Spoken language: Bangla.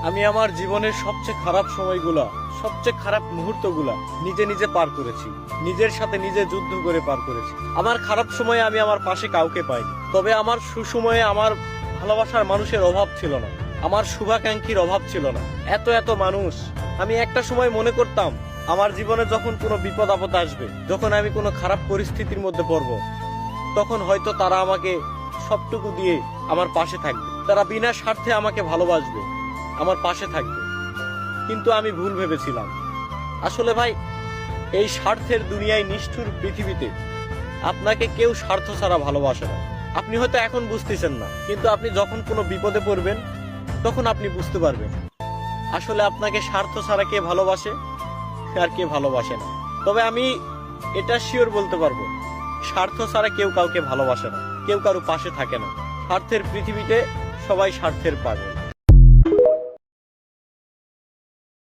আমি আমার জীবনের সবচেয়ে খারাপ সময়গুলা, সবচেয়ে খারাপ মুহূর্তগুলা নিজে নিজে পার করেছি, নিজের সাথে নিজে যুদ্ধ করে পার করেছি। আমার খারাপ সময়ে আমি আমার পাশে কাউকে পাইনি, তবে আমার সুসময়ে আমার ভালোবাসার মানুষের অভাব ছিল না, আমার শুভাকাঙ্ক্ষীর অভাব ছিল না। এত এত মানুষ, আমি একটা সময় মনে করতাম আমার জীবনে যখন কোনো বিপদ আপদ আসবে, যখন আমি কোনো খারাপ পরিস্থিতির মধ্যে পড়ব, তখন হয়তো তারা আমাকে সবটুকু দিয়ে আমার পাশে থাকবে, তারা বিনা স্বার্থে আমাকে ভালোবাসবে, আমার পাশে থাকবে। কিন্তু আমি ভুল ভেবেছিলাম। আসলে ভাই, এই স্বার্থের দুনিয়ায়, নিষ্ঠুর পৃথিবীতে আপনাকে কেউ স্বার্থ ছাড়া ভালোবাসে না। আপনি হয়তো এখন বুঝতেছেন না, কিন্তু আপনি যখন কোনো বিপদে পড়বেন তখন আপনি বুঝতে পারবেন আসলে আপনাকে স্বার্থ ছাড়া কে ভালোবাসে আর কে ভালোবাসে না। তবে আমি এটা শিওর বলতে পারবো, স্বার্থ ছাড়া কেউ কাউকে ভালোবাসে না, কেউ কারো পাশে থাকে না। স্বার্থের পৃথিবীতে সবাই স্বার্থের পাগল।